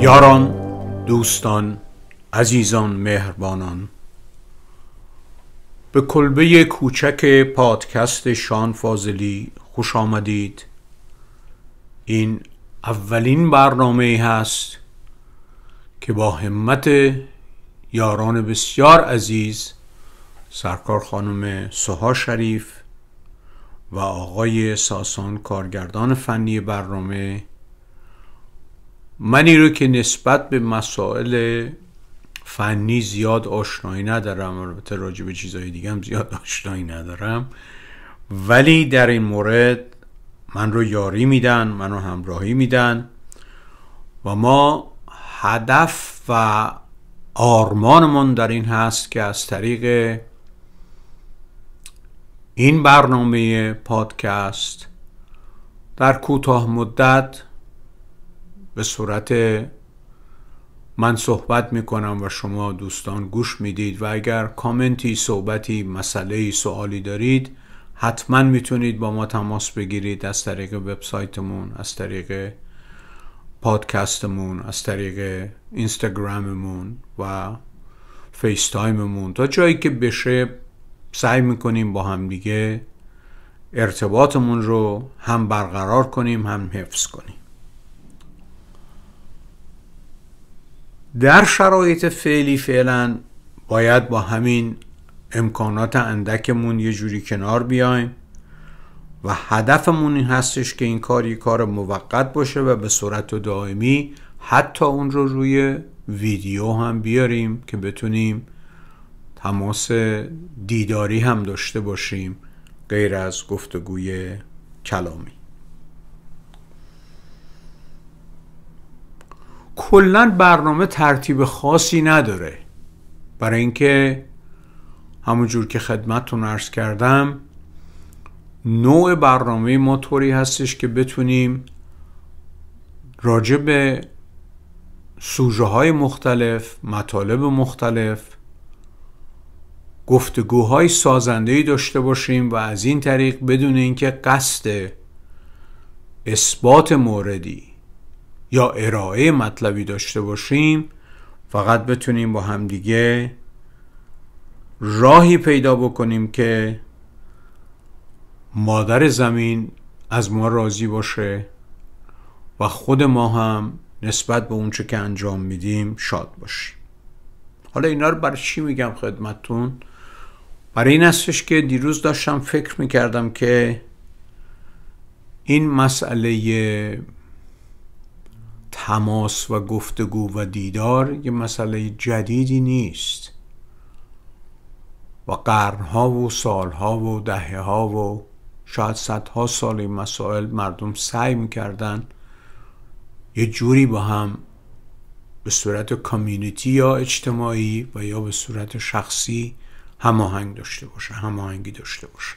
یاران، دوستان، عزیزان، مهربانان، به کلبه کوچک پادکست شان فاضلی خوش آمدید. این اولین برنامه هست که با همت یاران بسیار عزیز سرکار خانم سوها شریف و آقای ساسان کارگردان فنی برنامه، منی رو که نسبت به مسائل فنی زیاد آشنایی ندارم، البته راجع به چیزهای دیگه هم زیاد آشنایی ندارم، ولی در این مورد من رو یاری میدن، من رو همراهی میدن و ما هدف و آرمانمون در این هست که از طریق این برنامه پادکست در کوتاه مدت به صورت من صحبت میکنم و شما دوستان گوش میدید و اگر کامنتی، صحبتی، مسئله‌ای، سوالی دارید حتما میتونید با ما تماس بگیرید از طریق وبسایتمون، از طریق پادکستمون، از طریق اینستاگراممون و فیس تایممون. تا جایی که بشه سعی میکنیم با هم دیگه ارتباطمون رو هم برقرار کنیم هم حفظ کنیم. در شرایط فعلا باید با همین امکانات اندکمون یه جوری کنار بیایم و هدفمون این هستش که این کار یک کار موقت باشه و به صورت دائمی حتی اون رو روی ویدیو هم بیاریم که بتونیم تماس دیداری هم داشته باشیم غیر از گفتگوی کلامی. کلن برنامه ترتیب خاصی نداره، برای اینکه همونجور که خدمتتون عرض کردم نوع برنامه ما طوری هستش که بتونیم راجع به سوژه های مختلف، مطالب مختلف گفتگوهای سازنده‌ای داشته باشیم و از این طریق بدون اینکه قصد اثبات موردی یا ارائه مطلبی داشته باشیم فقط بتونیم با همدیگه راهی پیدا بکنیم که مادر زمین از ما راضی باشه و خود ما هم نسبت به اونچه که انجام میدیم شاد باشیم. حالا اینا رو برای چی میگم خدمتتون؟ برای این هستش که دیروز داشتم فکر میکردم که این مسئله تماس و گفتگو و دیدار یه مسئله جدیدی نیست و قرنها و سالها و دهه‌ها و شاید صدها سال این مسائل مردم سعی میکردن یه جوری با هم به صورت کامیونیتی یا اجتماعی و یا به صورت شخصی هماهنگی داشته باشه.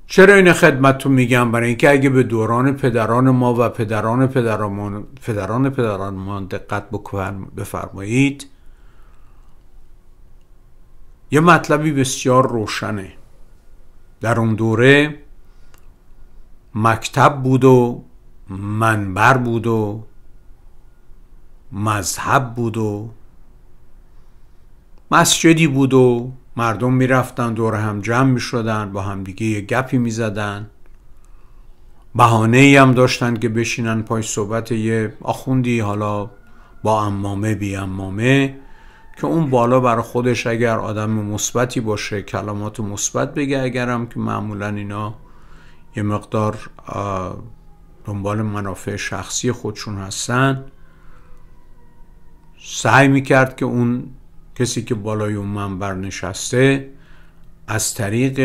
چرا این خدمتتون میگم؟ برای اینکه اگه به دوران پدران ما و پدران ما دقت بفرمایید یه مطلبی بسیار روشنه. در اون دوره مکتب بود و منبر بود و مذهب بود و مسجدی بود و مردم میرفتن دور هم جمع میشدن، با هم دیگه یه گپی میزدن، بهانه‌ای هم داشتن که بشینن پای صحبت یه آخوندی، حالا با عمامه بی عمامه، که اون بالا برای خودش اگر آدم مثبتی باشه کلمات مثبت بگه، اگرم که معمولا اینا یه مقدار دنبال منافع شخصی خودشون هستن، سعی میکرد که اون کسی که بالای اون منبر نشسته از طریق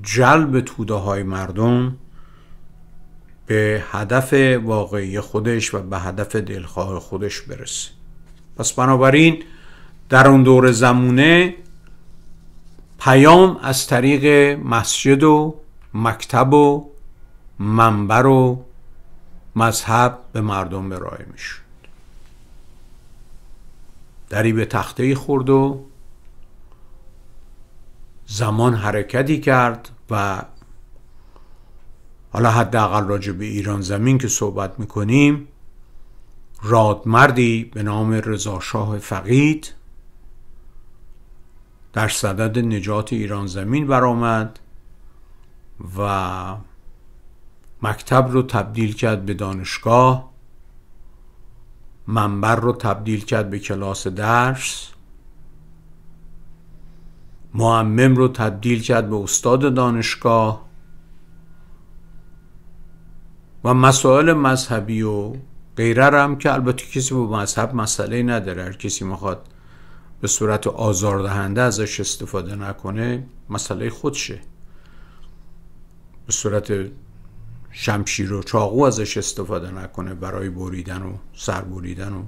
جلب توده های مردم به هدف واقعی خودش و به هدف دلخواه خودش برسه. پس بنابراین در اون دور زمونه پیام از طریق مسجد و مکتب و منبر و مذهب به مردم ارائه میشد. دری به تخته خورد و زمان حرکتی کرد و حالا حداقل راجع به ایران زمین که صحبت میکنیم رادمردی به نام رضا شاه فقید در صدد نجات ایران زمین برآمد و مکتب رو تبدیل کرد به دانشگاه، منبر رو تبدیل کرد به کلاس درس، معمم رو تبدیل کرد به استاد دانشگاه و مسائل مذهبی و غیره هم که البته کسی با مذهب مسئله نداره، هر کسی میخواد به صورت آزاردهنده ازش استفاده نکنه مسئله خودشه، به صورت شمشیر و چاقو ازش استفاده نکنه برای بریدن و سربریدن و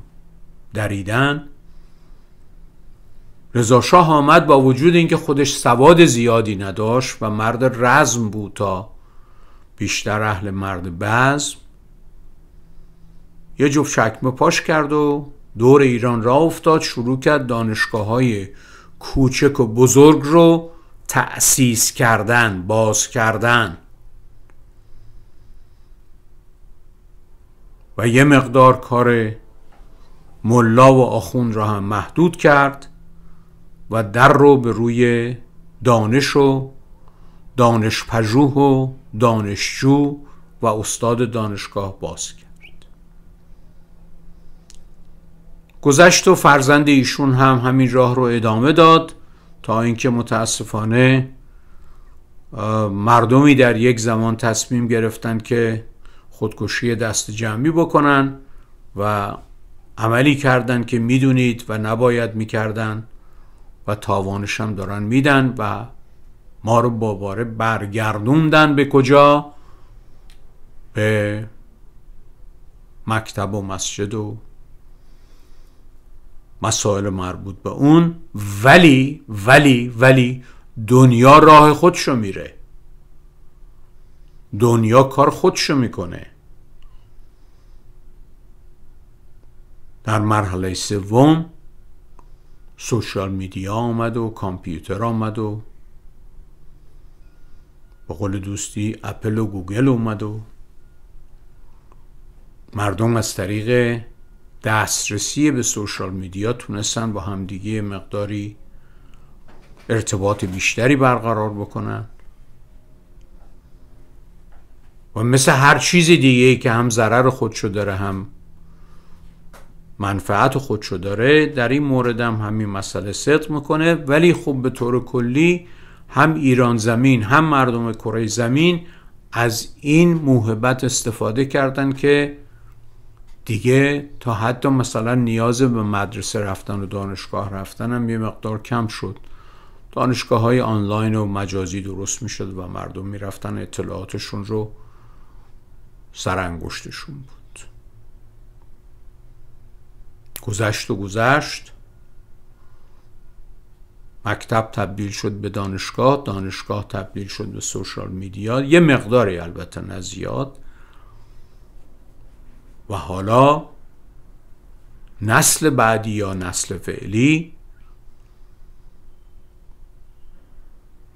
دریدن. رضا شاه آمد با وجود اینکه خودش سواد زیادی نداشت و مرد رزم بود تا بیشتر اهل مرد بزم، یه جفت چکمه پاش کرد و دور ایران راه افتاد، شروع کرد دانشگاه‌های کوچک و بزرگ رو تأسیس کردن، باز کردن و یه مقدار کار ملا و آخوند را هم محدود کرد و در رو به روی دانش و دانشپژوه و دانشجو و استاد دانشگاه باز کرد. گذشت و فرزند ایشون هم همین راه رو ادامه داد تا اینکه متاسفانه مردمی در یک زمان تصمیم گرفتن که خودکشی دست جمعی بکنن و عملی کردن که میدونید و نباید میکردن و تاوانش هم دارن میدن و ما رو باباره برگردوندن به کجا؟ به مکتب و مسجد و مسائل مربوط به اون. ولی دنیا راه خودشو میره، دنیا کار خودشو میکنه. در مرحله سوم سوشال میدیا آمد و کامپیوتر آمد و به قول دوستی اپل و گوگل اومد و مردم از طریق دسترسی به سوشال میدیا تونستن با همدیگه مقداری ارتباط بیشتری برقرار بکنن و مثل هر چیز دیگه که هم ضرر خودشو داره هم منفعت خودشو داره، در این مورد هم همین مسئله صدق میکنه. ولی خب به طور کلی هم ایران زمین هم مردم کره زمین از این موهبت استفاده کردن که دیگه تا حتی مثلا نیاز به مدرسه رفتن و دانشگاه رفتن هم یه مقدار کم شد. دانشگاه های آنلاین و مجازی درست می شد و مردم می رفتن اطلاعاتشون رو سر انگشتشون بود. گذشت مکتب تبدیل شد به دانشگاه، دانشگاه تبدیل شد به سوشال میدیا، یه مقداری البته نه زیاد. و حالا نسل بعدی یا نسل فعلی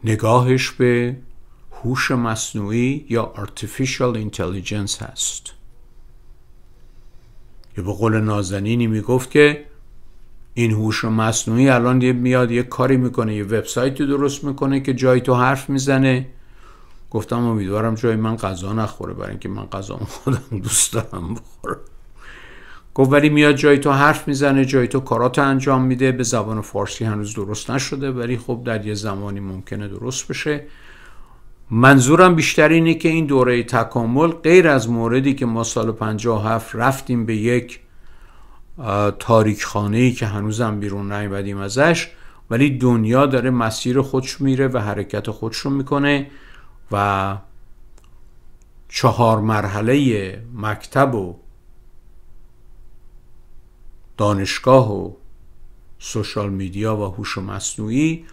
نگاهش به هوش مصنوعی یا artificial intelligence هست. یه به قول نازنینی میگفت که این هوش مصنوعی الان میاد یه کاری میکنه، یه وبسایتی درست میکنه که جای تو حرف میزنه. گفتم امیدوارم جای من غذا نخوره، برای اینکه من غذا خودم دوست دارم بخورم. گفت ولی میاد جای تو حرف میزنه، جای تو کاراتو انجام میده. به زبان فارسی هنوز درست نشده ولی خب در یه زمانی ممکنه درست بشه. منظورم بیشتر اینه که این دوره تکامل غیر از موردی که ما سال 57 رفتیم به یک تاریکخانه‌ای که هنوزم بیرون نیومدیم ازش، ولی دنیا داره مسیر خودش میره و حرکت خودش رو میکنه و 4 مرحله مکتب و دانشگاه و سوشال میدیا و هوش مصنوعی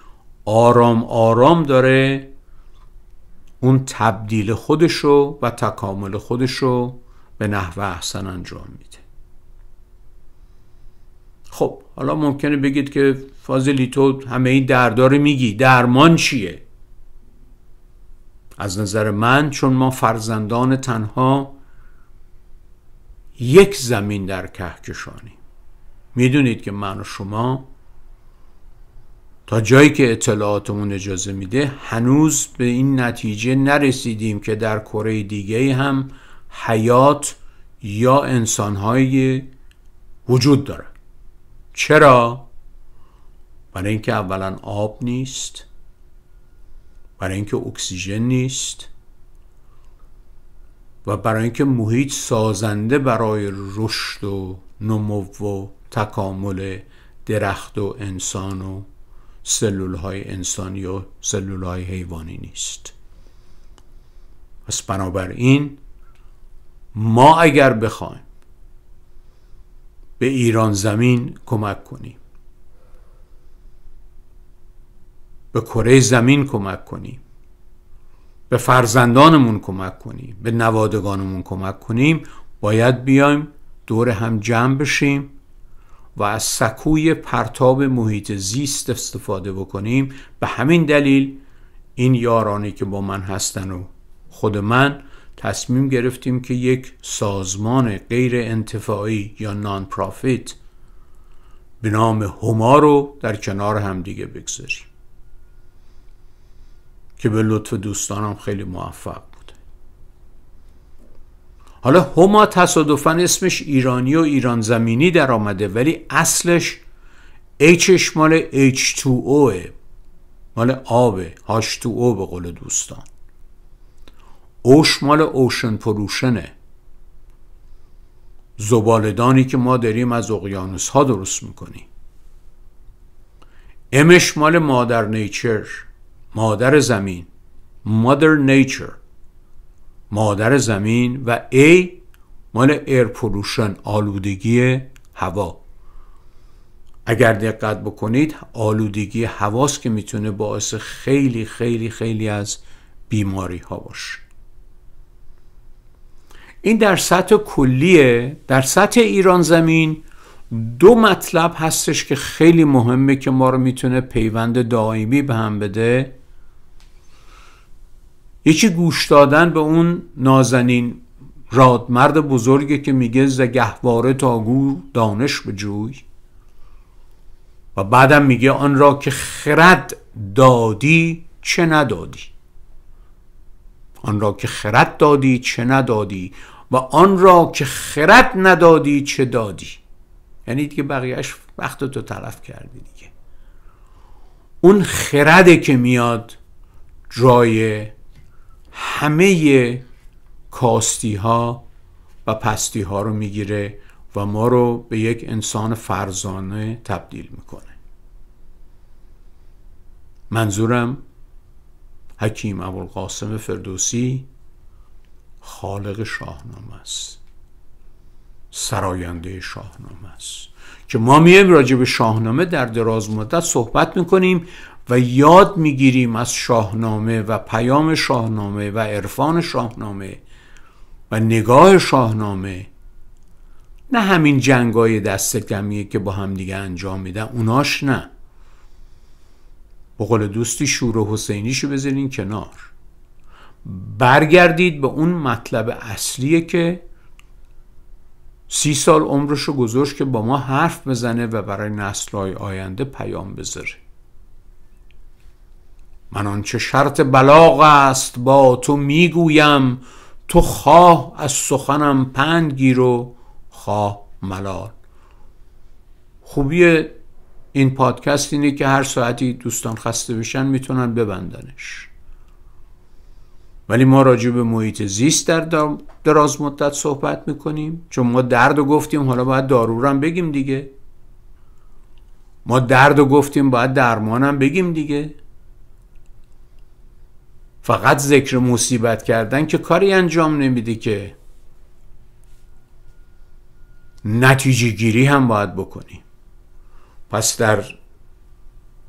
آرام آرام داره اون تبدیل خودشو و تکامل خودشو به نحو احسن انجام میده. خب حالا ممکنه بگید که فاضلی تو همه این درداره میگی، درمان چیه؟ از نظر من چون ما فرزندان تنها یک زمین در کهکشانی. میدونید که من و شما تا جایی که اطلاعاتمون اجازه میده هنوز به این نتیجه نرسیدیم که در کره دیگه هم حیات یا انسانهایی وجود داره. چرا؟ برای اینکه اولا آب نیست، برای اینکه اکسیژن نیست و برای اینکه محیط سازنده برای رشد و نمو و تکامل درخت و انسان و سلولهای انسانی و سلولهای حیوانی نیست. پس بنابراین ما اگر بخوایم به ایران زمین کمک کنیم، به کره زمین کمک کنیم، به فرزندانمون کمک کنیم، به نوادگانمون کمک کنیم، باید بیایم دور هم جمع بشیم و از سکوی پرتاب محیط زیست استفاده بکنیم. به همین دلیل این یارانی که با من هستن و خود من تصمیم گرفتیم که یک سازمان غیر انتفاعی یا نان پرافیت به نام هما رو در کنار هم دیگه بگذاریم که به لطف دوستانم خیلی موفق بوده. حالا هما تصادفاً اسمش ایرانی و ایران زمینی در آمده، ولی اصلش Hش مال H2O، مال آبه، H2O به قول دوستان. اوش مال اوشن پولوشنه، زباله‌دانی که ما داریم از اقیانوس ها درست میکنیم. امش مال مادر نیچر، مادر زمین، مادر نیچر، مادر زمین، و A مال ایر پولوشن، آلودگی هوا. اگر دقت بکنید آلودگی هواست که میتونه باعث خیلی خیلی خیلی از بیماری ها باشه. این در سطح کلیه. در سطح ایران زمین دو مطلب هستش که خیلی مهمه که ما رو میتونه پیوند دائمی به هم بده. یکی گوش دادن به اون نازنین رادمرد بزرگی که میگه ز گهواره تا گور دانش بجوی، و بعدم میگه آن را که خرد دادی چه ندادی، آن را که خرد دادی چه ندادی و آن را که خرد ندادی چه دادی. یعنی دیگه بقیهش وقت تو تلف کردی دیگه. اون خرده که میاد جای همه کاستی ها و پستی ها رو میگیره و ما رو به یک انسان فرزانه تبدیل میکنه. منظورم حکیم ابوالقاسم فردوسی، خالق شاهنامه است، سراینده شاهنامه است، که ما میایم راجع به شاهنامه در دراز مدت صحبت میکنیم و یاد میگیریم از شاهنامه و پیام شاهنامه و عرفان شاهنامه و نگاه شاهنامه. نه همین جنگای دست کمیه که با هم دیگه انجام میدن، اوناش نه. به قول دوستی شور و حسینیشو بذارین کنار، برگردید به اون مطلب اصلیه که 30 سال عمرشو گذاشت که با ما حرف بزنه و برای نسل‌های آینده پیام بذاره. من آنچه شرط بلاغ است با تو میگویم، تو خواه از سخنم پند گیر و خواه ملال. خوبی این پادکست اینه که هر ساعتی دوستان خسته بشن میتونن ببندنش، ولی ما راجع به محیط زیست در دراز مدت صحبت میکنیم، چون ما درد رو گفتیم، حالا باید دارورم بگیم دیگه. ما درد رو گفتیم، باید درمانم بگیم دیگه. فقط ذکر مصیبت کردن که کاری انجام نمیده که. نتیجه گیری هم باید بکنیم. پس در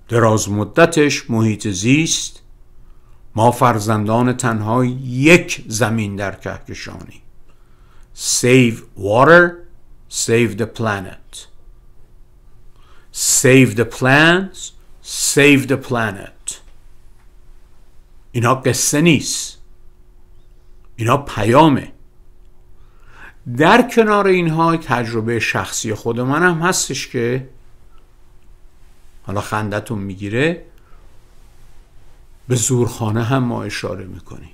دراز مدتش محیط زیست، ما فرزندان تنها یک زمین در کهکشانی. Save water, save the planet. Save the plants, save the planet. اینا قصه نیست، اینا پیامه. در کنار اینها تجربه شخصی خود من هم هستش که حالا خندتون میگیره، به زورخانه هم ما اشاره میکنیم،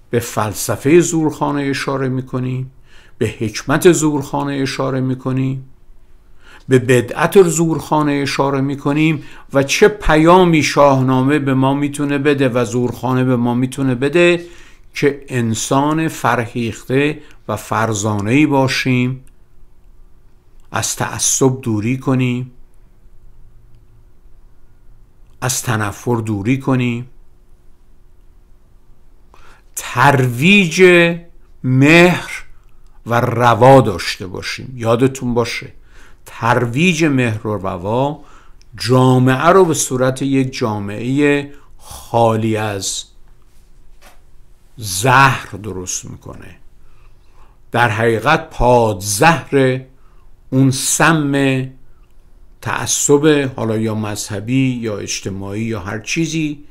به فلسفه زورخانه اشاره میکنیم، به حکمت زورخانه اشاره میکنیم، به بدعت زورخانه اشاره میکنیم و چه پیامی شاهنامه به ما میتونه بده و زورخانه به ما میتونه بده که انسان فرهیخته و فرزانه‌ای باشیم، از تعصب دوری کنیم، از تنفر دوری کنیم، ترویج مهر و روا داشته باشیم. یادتون باشه ترویج مهر و روا جامعه رو به صورت یک جامعه خالی از زهر درست میکنه. در حقیقت پادزهر اون سم تعصب، حالا یا مذهبی یا اجتماعی یا هر چیزی،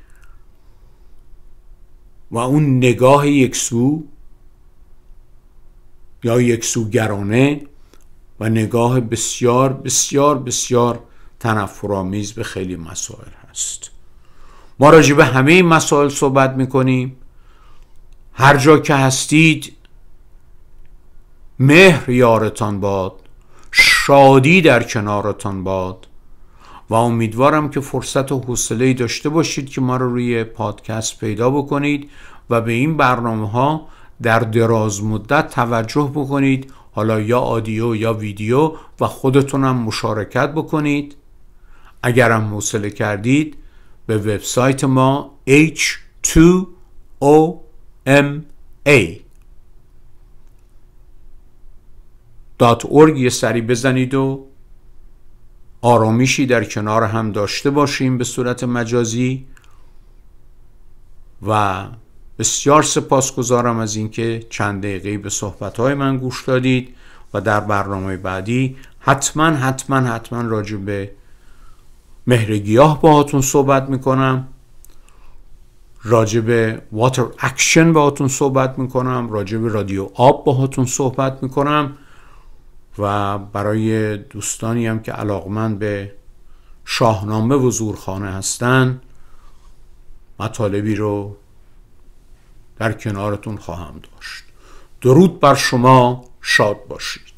و اون نگاه یکسو یا یکسوگرانه و نگاه بسیار بسیار بسیار تنفرآمیز به خیلی مسائل هست. ما راجع به همه این مسائل صحبت میکنیم. هر جا که هستید مهر یارتان باد، شادی در کنارتان باد و امیدوارم که فرصت و حوصله‌ای داشته باشید که ما رو روی پادکست پیدا بکنید و به این برنامه ها در دراز مدت توجه بکنید، حالا یا آدیو یا ویدیو، و خودتونم مشارکت بکنید. اگرم حوصله کردید به وبسایت ما h2oma.org یه سری بزنید و آرامیشی در کنار هم داشته باشیم به صورت مجازی. و بسیار سپاسگزارم از اینکه چند دقیقه‌ای به صحبت‌های من گوش دادید و در برنامه بعدی حتما راجع به مهر گیاه باهاتون صحبت میکنم، راجع به واتر اکشن باهاتون صحبت میکنم، راجع به رادیو آب باهاتون صحبت میکنم. و برای دوستانی هم که علاقمند به شاهنامه و زورخانه هستن مطالبی رو در کنارتون خواهم داشت. درود بر شما، شاد باشید.